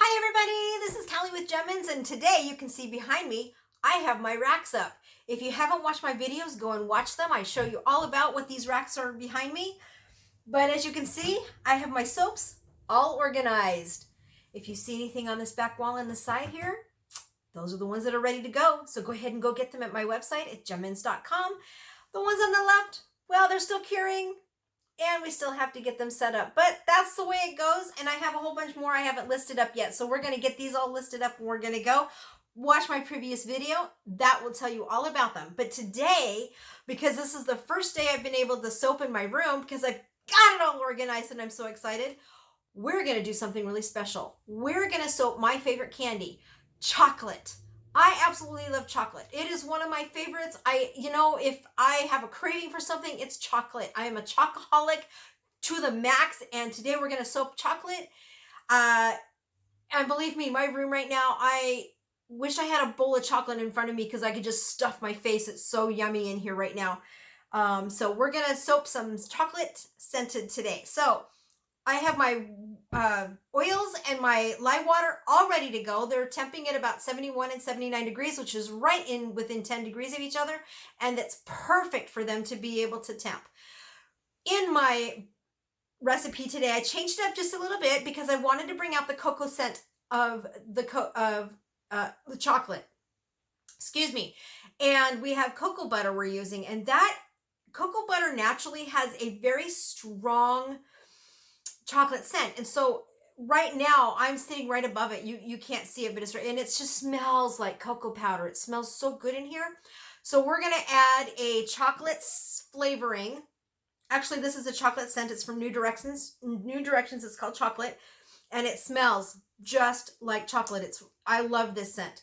Hi everybody, this is Callie with Jemminz, and today you can see behind me, I have my racks up. If you haven't watched my videos, go and watch them. I show you all about what these racks are behind me. But as you can see, I have my soaps all organized. If you see anything on this back wall on the side here, those are the ones that are ready to go. So go ahead and go get them at my website at jemminz.com. The ones on the left, well, they're still curing, and we still have to get them set up, but that's the way it goes. And I have a whole bunch more I haven't listed up yet, so we're going to get these all listed up and we're going to go watch my previous video. That will tell you all about them. But today, because this is the first day I've been able to soap in my room because I've got it all organized and I'm so excited, we're going to do something really special. We're going to soap my favorite candy, chocolate. I absolutely love chocolate. It is one of my favorites. If I have a craving for something, it's chocolate. I am a chocoholic to the max, and today we're going to soap chocolate. And believe me, my room right now, I wish I had a bowl of chocolate in front of me because I could just stuff my face. It's so yummy in here right now. So we're going to soap some chocolate scented today. So I have my oils and my lye water all ready to go. They're temping at about 71 and 79 degrees, which is right in within 10 degrees of each other. And that's perfect for them to be able to temp. In my recipe today, I changed it up just a little bit because I wanted to bring out the cocoa scent of the chocolate. Excuse me. And we have cocoa butter we're using. And that cocoa butter naturally has a very strong chocolate scent, and so right now I'm sitting right above it. You can't see it, but it's right, and it just smells like cocoa powder. It smells so good in here. So we're gonna add a chocolate flavoring. Actually, this is a chocolate scent. It's from New Directions. It's called chocolate, and it smells just like chocolate. I love this scent.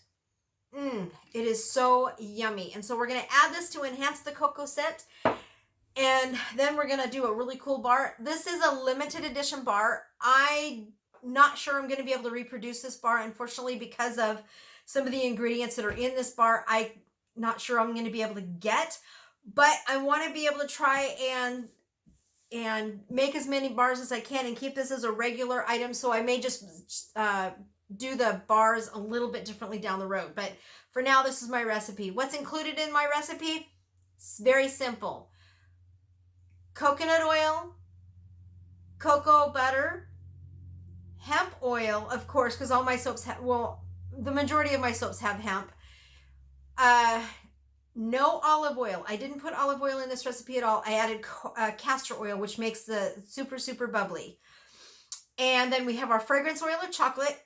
It is so yummy. And so we're gonna add this to enhance the cocoa scent. And then we're going to do a really cool bar. This is a limited edition bar. I'm not sure I'm going to be able to reproduce this bar, unfortunately, because of some of the ingredients that are in this bar. I'm not sure I'm going to be able to get, but I want to be able to try and make as many bars as I can and keep this as a regular item. So I may just do the bars a little bit differently down the road. But for now, this is my recipe. What's included in my recipe? It's very simple. Coconut oil, cocoa butter, hemp oil, of course, because all my soaps have, well, the majority of my soaps have hemp. No olive oil. I didn't put olive oil in this recipe at all. I added castor oil, which makes the super, super bubbly. And then we have our fragrance oil of chocolate.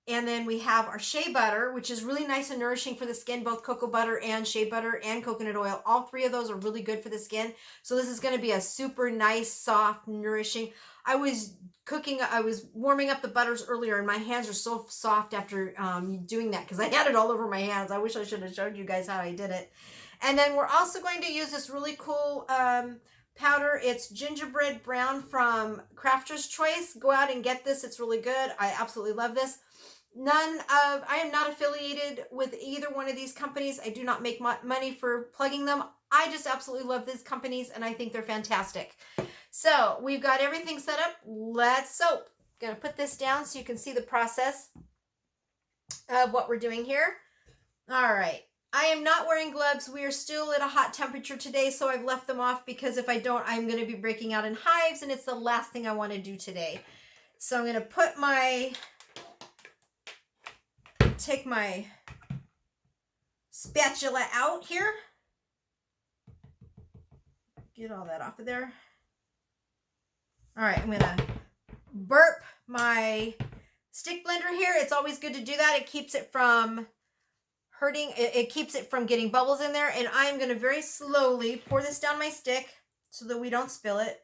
And then we have our shea butter, which is really nice and nourishing for the skin, both cocoa butter and shea butter and coconut oil. All three of those are really good for the skin. So this is going to be a super nice, soft, nourishing. I was warming up the butters earlier, and my hands are so soft after doing that because I had it all over my hands. I wish I should have showed you guys how I did it. And then we're also going to use this really cool powder. It's gingerbread brown from Crafter's Choice. Go out and get this. It's really good. I absolutely love this. I am not affiliated with either one of these companies. I do not make money for plugging them. I just absolutely love these companies, and I think they're fantastic. So we've got everything set up. Let's soap. Gonna put this down so you can see the process of what we're doing here. All right. I am not wearing gloves. We are still at a hot temperature today, so I've left them off because if I don't, I'm going to be breaking out in hives, and it's the last thing I want to do today. So I'm going to put take my spatula out here. Get all that off of there. All right, I'm gonna burp my stick blender here. It's always good to do that. It keeps it from hurting. It keeps it from getting bubbles in there. And I'm gonna very slowly pour this down my stick so that we don't spill it.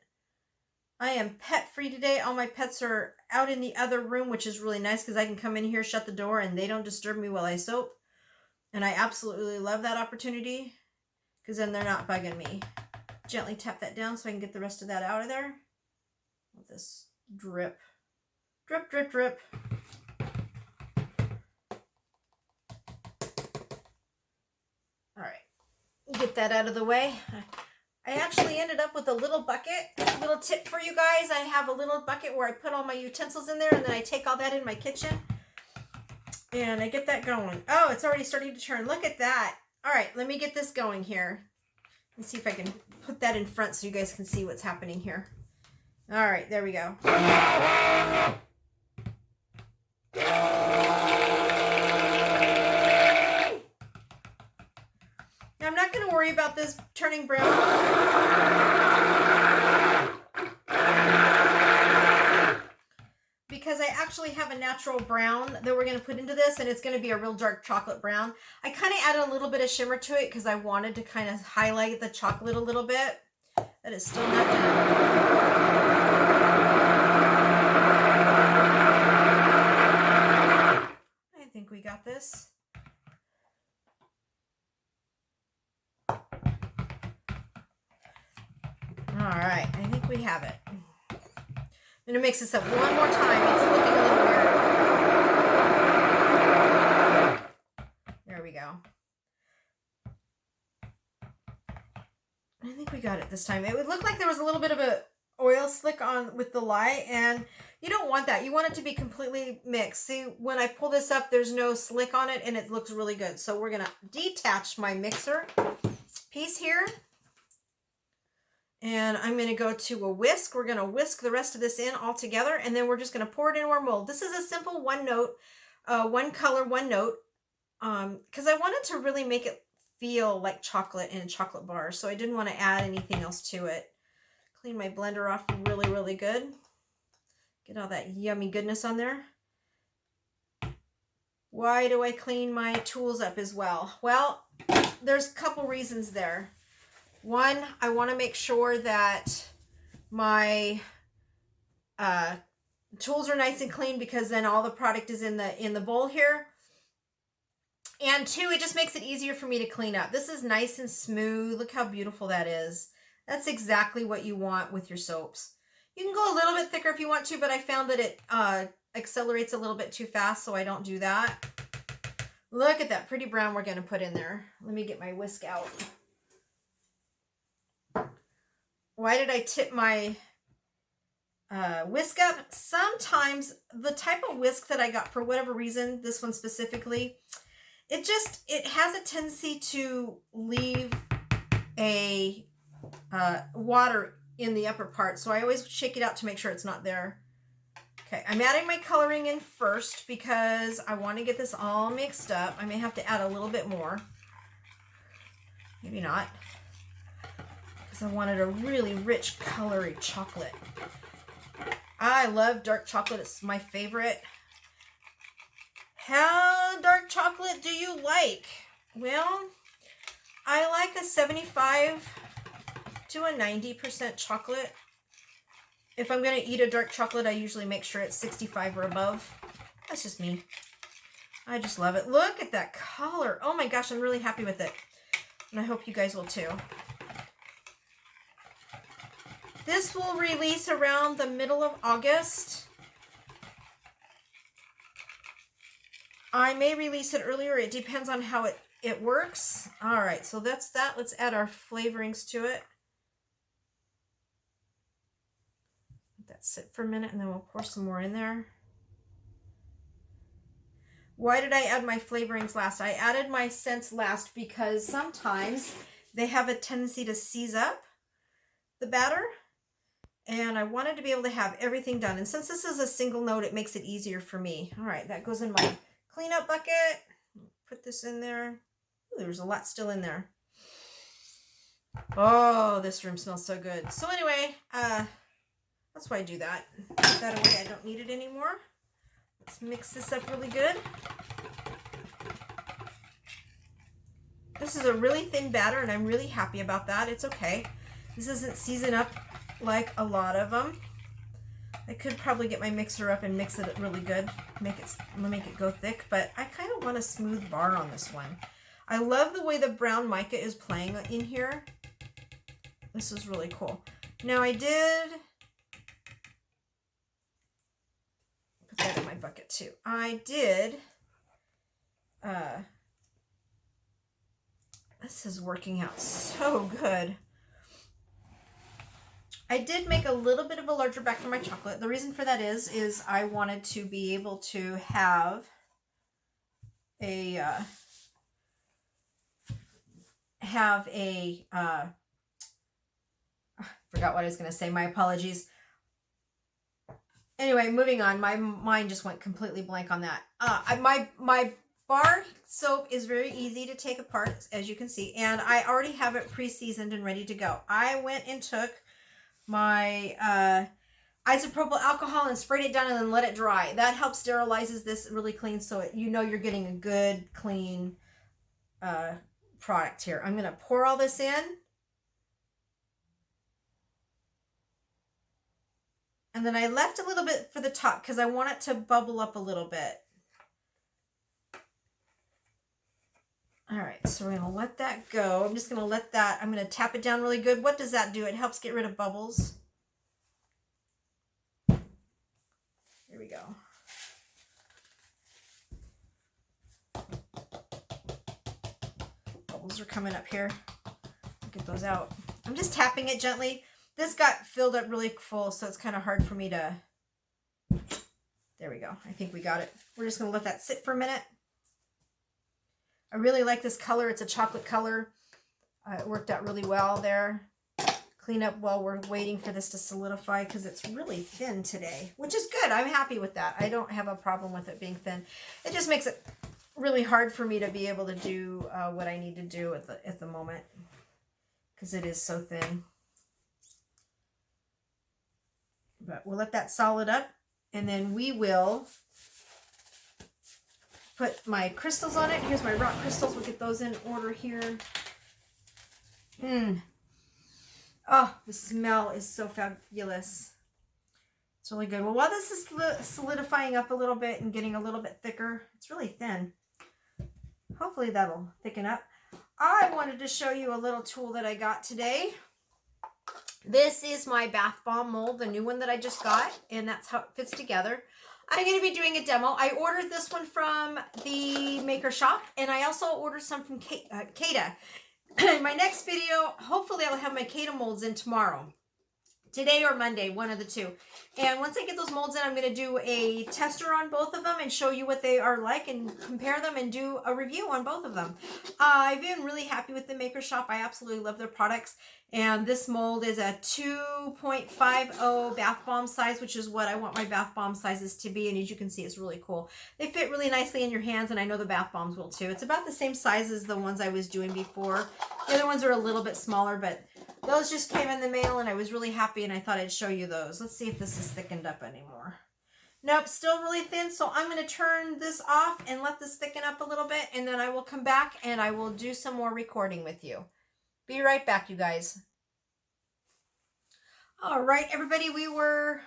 I am pet free today. All my pets are out in the other room, which is really nice because I can come in here, shut the door, and they don't disturb me while I soap. And I absolutely love that opportunity because then they're not bugging me. Gently tap that down so I can get the rest of that out of there. Let this drip. Drip, drip, drip. All right. Get that out of the way. I actually ended up with a little bucket. A little tip for you guys. I have a little bucket where I put all my utensils in there, and then I take all that in my kitchen. And I get that going. Oh, it's already starting to turn. Look at that. All right, let me get this going here. Let's see if I can put that in front so you guys can see what's happening here. All right, there we go. Now, I'm not going to worry about this turning brown. Because I actually have a natural brown that we're going to put into this, and it's going to be a real dark chocolate brown. I kind of added a little bit of shimmer to it because I wanted to kind of highlight the chocolate a little bit. That is still not done. I think we got this. All right, I think we have it. I'm going to mix this up one more time. It's looking a little weird. There we go. I think we got it this time. It would look like there was a little bit of a oil slick on with the lye, and you don't want that. You want it to be completely mixed. See, when I pull this up, there's no slick on it, and it looks really good. So we're going to detach my mixer piece here. And I'm going to go to a whisk. We're going to whisk the rest of this in all together, and then we're just going to pour it into our mold. This is a simple one note, one color, one note, because I wanted to really make it feel like chocolate in a chocolate bar, so I didn't want to add anything else to it. Clean my blender off really, really good. Get all that yummy goodness on there. Why do I clean my tools up as well? Well, there's a couple reasons there. One, I want to make sure that my tools are nice and clean, because then all the product is in the bowl here. And two, it just makes it easier for me to clean up. This is nice and smooth. Look how beautiful that is. That's exactly what you want with your soaps. You can go a little bit thicker if you want to, but I found that it accelerates a little bit too fast, so I don't do that. Look at that pretty brown we're going to put in there. Let me get my whisk out. Why did I tip my whisk up? Sometimes the type of whisk that I got, for whatever reason, this one specifically, it has a tendency to leave a water in the upper part. So I always shake it out to make sure it's not there. Okay, I'm adding my coloring in first because I want to get this all mixed up. I may have to add a little bit more. Maybe not. Because I wanted a really rich, colory chocolate. I love dark chocolate. It's my favorite. How dark chocolate do you like? Well, I like a 75 to a 90% chocolate. If I'm going to eat a dark chocolate, I usually make sure it's 65 or above. That's just me. I just love it. Look at that color. Oh my gosh, I'm really happy with it. And I hope you guys will too. This will release around the middle of August. I may release it earlier. It depends on how it works. All right, so that's that. Let's add our flavorings to it. Let that sit for a minute, and then we'll pour some more in there. Why did I add my flavorings last? I added my scents last because sometimes they have a tendency to seize up the batter. And I wanted to be able to have everything done. And since this is a single note, it makes it easier for me. All right, that goes in my cleanup bucket. Put this in there. Ooh, there's a lot still in there. Oh, this room smells so good. So anyway, that's why I do that. Put that away. I don't need it anymore. Let's mix this up really good. This is a really thin batter, and I'm really happy about that. It's okay. This isn't seasoned up like a lot of them. I could probably get my mixer up and mix it really good. Make it go thick, but I kind of want a smooth bar on this one. I love the way the brown mica is playing in here. This is really cool. Now I did put that in my bucket too. I did this is working out so good. I did make a little bit of a larger batch for my chocolate. The reason for that is I wanted to be able to have forgot what I was going to say. My apologies. Anyway, moving on. My mind just went completely blank on that. My bar soap is very easy to take apart, as you can see, and I already have it pre-seasoned and ready to go. I went and took my isopropyl alcohol and sprayed it down and then let it dry. That helps sterilizes this really clean, so you know you're getting a good, clean product here. I'm going to pour all this in. And then I left a little bit for the top because I want it to bubble up a little bit. All right, so we're going to let that go. I'm just going to let that, I'm going to tap it down really good. What does that do? It helps get rid of bubbles. There we go. Bubbles are coming up here. Get those out. I'm just tapping it gently. This got filled up really full, so it's kind of hard for me to... There we go. I think we got it. We're just going to let that sit for a minute. I really like this color. It's a chocolate color. It worked out really well there. Clean up while we're waiting for this to solidify because it's really thin today, which is good. I'm happy with that. I don't have a problem with it being thin. It just makes it really hard for me to be able to do what I need to do at the moment because it is so thin. But we'll let that solid up, and then we will put my crystals on it. Here's my rock crystals. We'll get those in order here. Oh, the smell is so fabulous. It's really good. Well, while this is solidifying up a little bit and getting a little bit thicker, it's really thin. Hopefully that'll thicken up. I wanted to show you a little tool that I got today. This is my bath bomb mold, the new one that I just got, and that's how it fits together. I'm going to be doing a demo. I ordered this one from the maker shop, and I also ordered some from Kata. In my next video, hopefully I'll have my Kata molds in tomorrow. Today or Monday, one of the two. And once I get those molds in, I'm going to do a tester on both of them and show you what they are like and compare them and do a review on both of them. I've been really happy with the maker shop. I absolutely love their products. And this mold is a 2.50 bath bomb size, which is what I want my bath bomb sizes to be. And as you can see, it's really cool. They fit really nicely in your hands, and I know the bath bombs will too. It's about the same size as the ones I was doing before. The other ones are a little bit smaller, but those just came in the mail, and I was really happy, and I thought I'd show you those. Let's see if this is thickened up anymore. Nope, still really thin, so I'm going to turn this off and let this thicken up a little bit, and then I will come back, and I will do some more recording with you. Be right back, you guys. All right, everybody, we are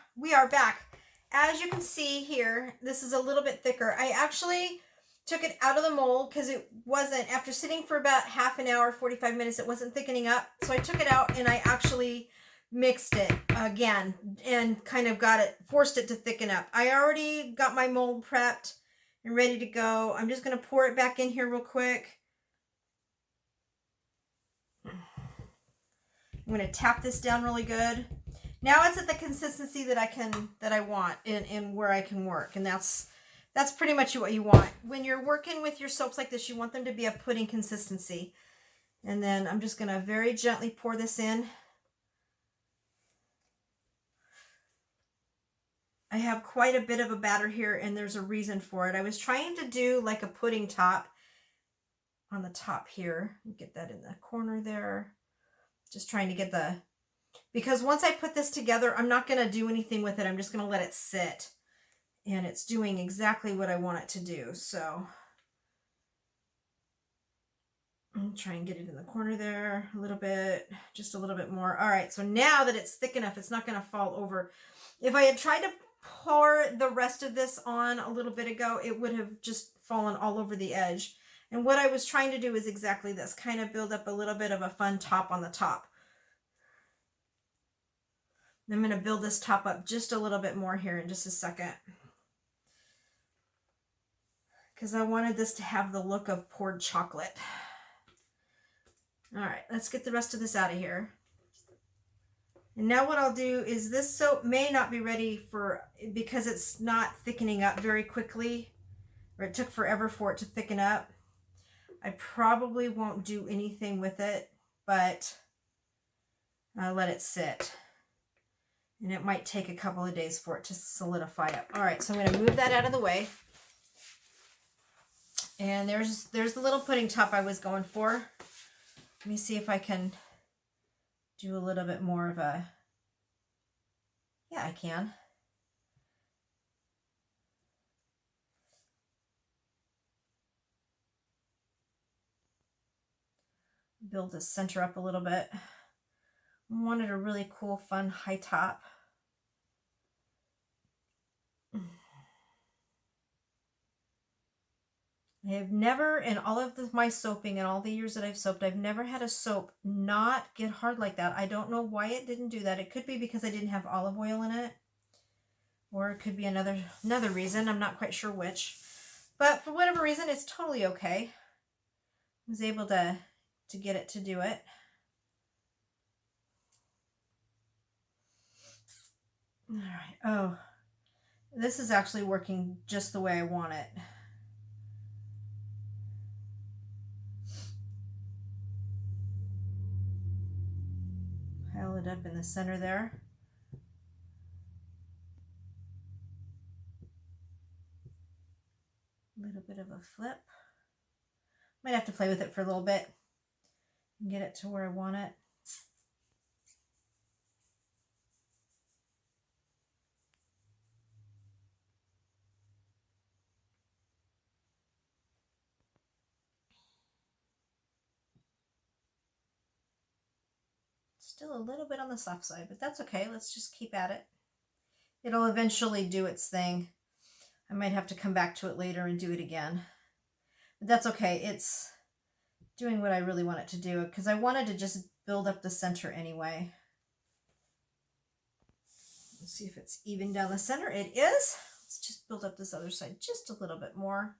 back. As you can see here, this is a little bit thicker. I actually took it out of the mold because it wasn't, after sitting for about half an hour, 45 minutes, it wasn't thickening up. So I took it out and I actually mixed it again and kind of forced it to thicken up. I already got my mold prepped and ready to go. I'm just going to pour it back in here real quick. I'm going to tap this down really good. Now it's at the consistency that I want and where I can work. And that's pretty much what you want. When you're working with your soaps like this, you want them to be a pudding consistency. And then I'm just going to very gently pour this in. I have quite a bit of a batter here, and there's a reason for it. I was trying to do like a pudding top on the top here. Get that in the corner there. Just trying to get because once I put this together, I'm not going to do anything with it. I'm just going to let it sit. And it's doing exactly what I want it to do. So I'll try and get it in the corner there a little bit, just a little bit more. All right, so now that it's thick enough, it's not going to fall over. If I had tried to pour the rest of this on a little bit ago, it would have just fallen all over the edge. And what I was trying to do is exactly this, kind of build up a little bit of a fun top on the top. I'm going to build this top up just a little bit more here in just a second, because I wanted this to have the look of poured chocolate. All right, let's get the rest of this out of here. And now what I'll do is, this soap may not be ready because it's not thickening up very quickly. or it took forever for it to thicken up. I probably won't do anything with it, but I'll let it sit. And it might take a couple of days for it to solidify up. All right, so I'm going to move that out of the way. And there's the little pudding top I was going for. Let me see if I can do a little bit more of a, yeah, I can. Build the center up a little bit. I wanted a really cool, fun, high top. I have never, in all of my soaping and all the years that I've soaped, I've never had a soap not get hard like that. I don't know why it didn't do that. It could be because I didn't have olive oil in it, or it could be another reason. I'm not quite sure which, but for whatever reason, it's totally okay. I was able to get it to do it. All right. Oh, this is actually working just the way I want it. Pile it up in the center there. A little bit of a flip. Might have to play with it for a little bit and get it to where I want it. Still a little bit on the soft side, but that's okay. Let's just keep at it. It'll eventually do its thing. I might have to come back to it later and do it again. But that's okay. It's doing what I really want it to do, because I wanted to just build up the center anyway. Let's see if it's even down the center. It is. Let's just build up this other side just a little bit more.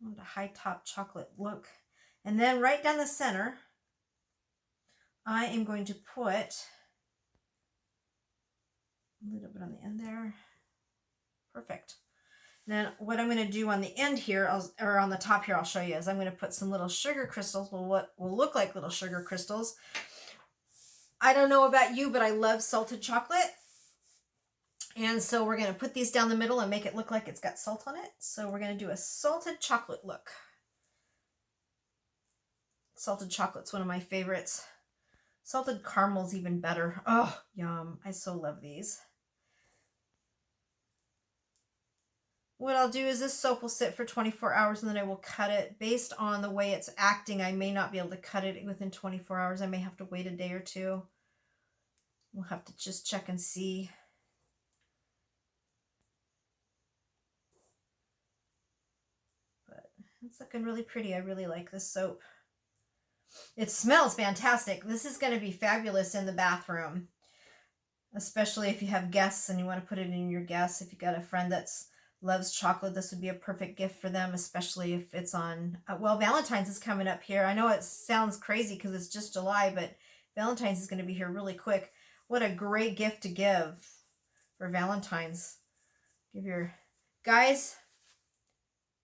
I want a high top chocolate look. And then right down the center, I am going to put a little bit on the end there. Perfect. Then what I'm going to do on the end here, or on the top here, I'll show you, is I'm going to put some little sugar crystals, well, what will look like little sugar crystals. I don't know about you, but I love salted chocolate. And so we're going to put these down the middle and make it look like it's got salt on it. So we're going to do a salted chocolate look. Salted chocolate's one of my favorites. Salted caramel's even better. Oh, yum. I so love these. What I'll do is this soap will sit for 24 hours and then I will cut it. Based on the way it's acting, I may not be able to cut it within 24 hours. I may have to wait a day or two. We'll have to just check and see. But it's looking really pretty. I really like this soap. It smells fantastic. This is going to be fabulous in the bathroom, especially if you have guests and you want to put it in your guests. If you got a friend that's loves chocolate, this would be a perfect gift for them, especially if it's on, well, Valentine's is coming up here. I know it sounds crazy because it's just July, but Valentine's is going to be here really quick. What a great gift to give for Valentine's. Give your guys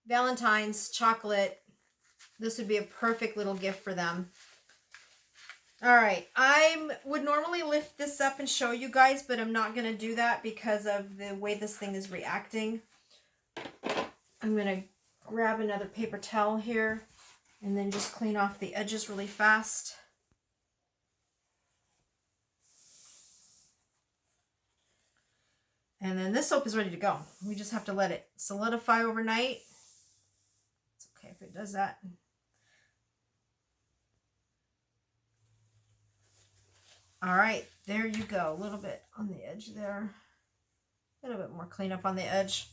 Valentine's chocolate. This would be a perfect little gift for them. All right, I would normally lift this up and show you guys, but I'm not going to do that because of the way this thing is reacting. I'm going to grab another paper towel here and then just clean off the edges really fast. And then this soap is ready to go. We just have to let it solidify overnight. It's okay if it does that. All right, there you go. A little bit on the edge there. A little bit more cleanup on the edge.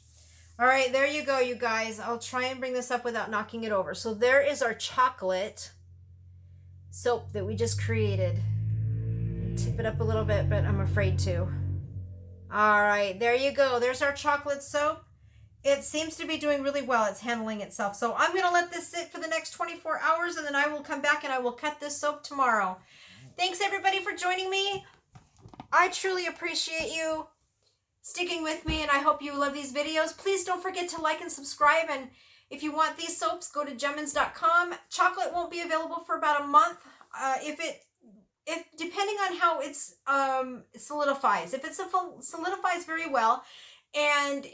All right, there you go, you guys. I'll try and bring this up without knocking it over. So there is our chocolate soap that we just created. Tip it up a little bit, but I'm afraid to. All right, there you go. There's our chocolate soap. It seems to be doing really well. It's handling itself. So I'm going to let this sit for the next 24 hours, and then I will come back and I will cut this soap tomorrow. Thanks, everybody, for joining me. I truly appreciate you. sticking with me, and I hope you love these videos. Please don't forget to like and subscribe, and if you want these soaps, go to Jemminz.com. Chocolate won't be available for about a month. If depending on how it's solidifies. If it solidifies very well and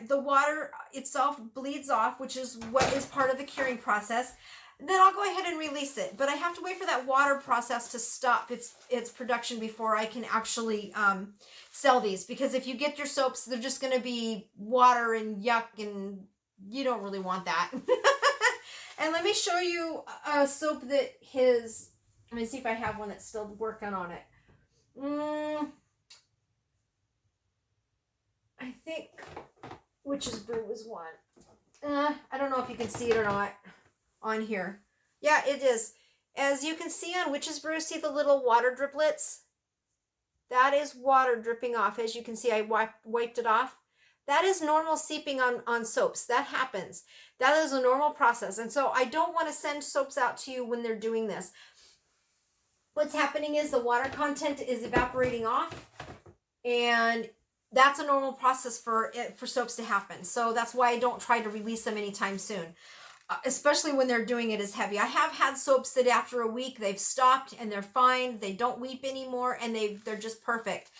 the water itself bleeds off, which is what is part of the curing process, then I'll go ahead and release it. But I have to wait for that water process to stop its production before I can actually sell these. Because if you get your soaps, they're just going to be water and yuck, and you don't really want that. And let me show you a soap that let me see if I have one that's still working on it. I think Witch's Brew was one. I don't know if you can see it or not on here. Yeah, it is. As you can see on Witch's Brew, see the little water driplets? That is water dripping off. As you can see, I wiped it off. That is normal seeping on soaps. That happens. That is a normal process. And so I don't want to send soaps out to you when they're doing this. What's happening is the water content is evaporating off, and that's a normal process for soaps to happen. So that's why I don't try to release them anytime soon, especially when they're doing it as heavy. I have had soaps that after a week they've stopped and they're fine. They don't weep anymore, and they're just perfect.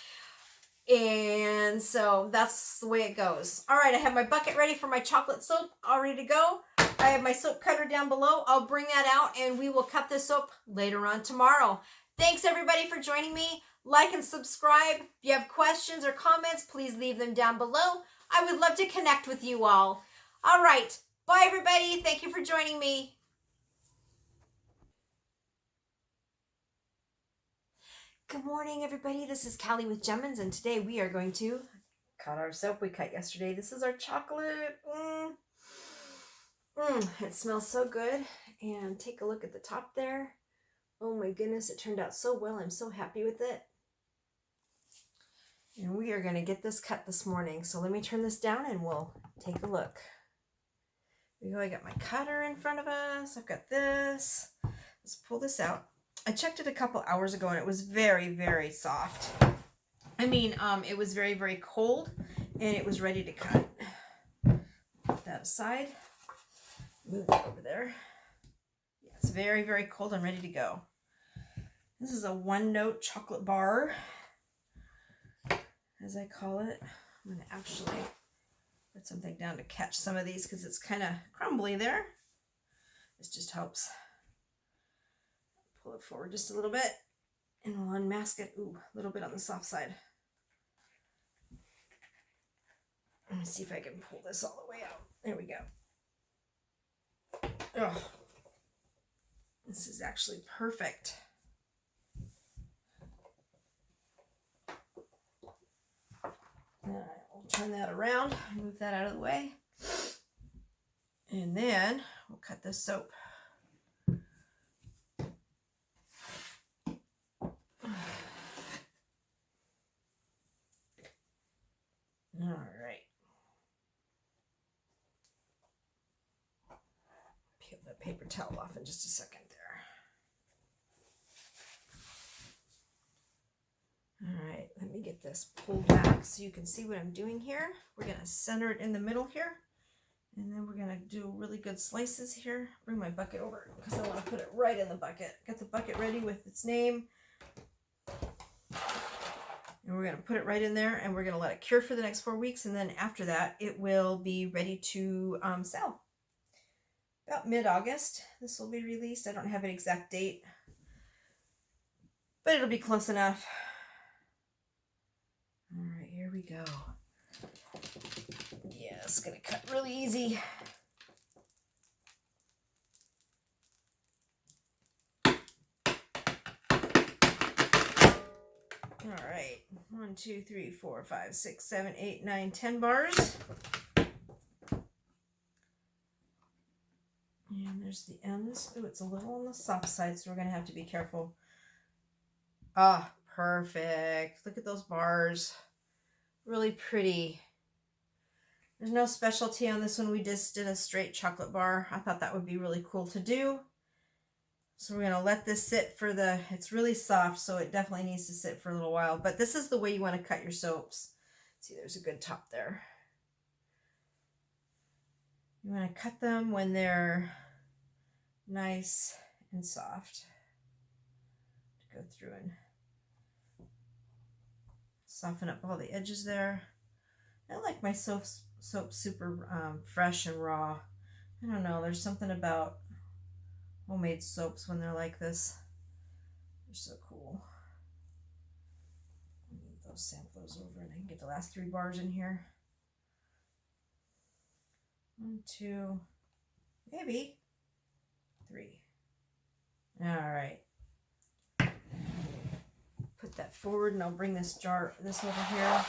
And so that's the way it goes. All right, I have my bucket ready for my chocolate soap, all ready to go. I have my soap cutter down below. I'll bring that out and we will cut this soap later on tomorrow. Thanks everybody for joining me. Like and subscribe. If you have questions or comments, please leave them down below. I would love to connect with you all. All right, bye everybody. Thank you for joining me. Good morning, everybody. This is Callie with Jemminz, and today we are going to cut our soap we cut yesterday. This is our chocolate. It smells so good. And take a look at the top there. Oh my goodness, it turned out so well. I'm so happy with it. And we are going to get this cut this morning. So let me turn this down and we'll take a look. Here we go. I got my cutter in front of us. I've got this. Let's pull this out. I checked it a couple hours ago and it was very, very soft. I mean, it was very, very cold and it was ready to cut. Put that aside. Move it over there. Yeah, it's very, very cold and ready to go. This is a one-note chocolate bar, as I call it. I'm going to actually put something down to catch some of these because it's kind of crumbly there. This just helps. Pull it forward just a little bit and we'll unmask it. Ooh, a little bit on the soft side. Let me see if I can pull this all the way out. There we go. Oh, this is actually perfect. We'll turn that around, move that out of the way, and then we'll cut this soap. All right. Peel that paper towel off in just a second there. All right, let me get this pulled back so you can see what I'm doing here. We're going to center it in the middle here, and then we're going to do really good slices here. Bring my bucket over because I want to put it right in the bucket. Got the bucket ready with its name. And we're going to put it right in there, and we're going to let it cure for the next 4 weeks, and then after that, it will be ready to sell. About mid-August, this will be released. I don't have an exact date, but it'll be close enough. All right, here we go. Yeah, it's going to cut really easy. All right, 1, 2, 3, 4, 5, 6, 7, 8, 9, 10 bars. And there's the ends. Oh, it's a little on the soft side, so we're going to have to be careful. Ah, perfect. Look at those bars. Really pretty. There's no specialty on this one. We just did a straight chocolate bar. I thought that would be really cool to do. So we're going to let this sit for it's really soft, so it definitely needs to sit for a little while. But this is the way you want to cut your soaps. See, there's a good top there. You want to cut them when they're nice and soft. To go through and soften up all the edges there. I like my soap super fresh and raw. I don't know, there's something about homemade soaps when they're like this. They're so cool. Move those samplers over and I can get the last 3 bars in here. 1, 2, maybe 3. All right. Put that forward and I'll bring this over here.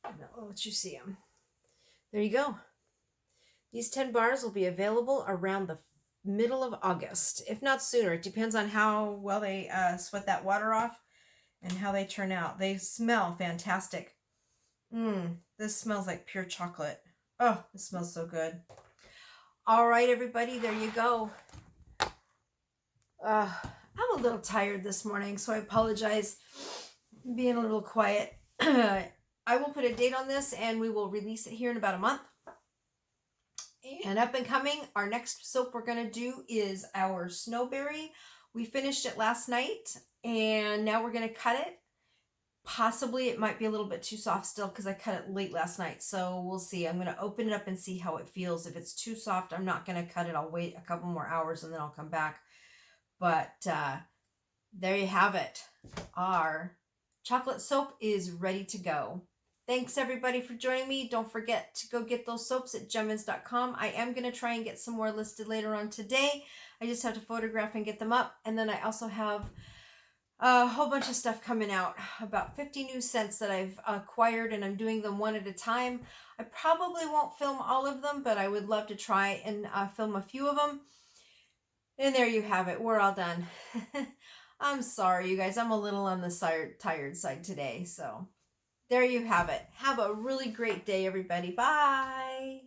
And I'll let you see them. There you go. These 10 bars will be available around the middle of August, if not sooner. It depends on how well they sweat that water off and how they turn out. They smell fantastic. This smells like pure chocolate. Oh, it smells so good. All right, everybody, there you go. I'm a little tired this morning, so I apologize being a little quiet. I will put a date on this and we will release it here in about a month. And up and coming, our next soap we're going to do is our Snowberry. We finished it last night and now we're going to cut it. Possibly it might be a little bit too soft still because I cut it late last night. So we'll see. I'm going to open it up and see how it feels. If it's too soft, I'm not going to cut it. I'll wait a couple more hours and then I'll come back. But there you have it. Our chocolate soap is ready to go. Thanks everybody for joining me. Don't forget to go get those soaps at Jemminz.com. I am going to try and get some more listed later on today. I just have to photograph and get them up. And then I also have a whole bunch of stuff coming out. About 50 new scents that I've acquired and I'm doing them one at a time. I probably won't film all of them, but I would love to try and film a few of them. And there you have it. We're all done. I'm sorry, you guys. I'm a little on the tired side today, so... There you have it. Have a really great day, everybody. Bye.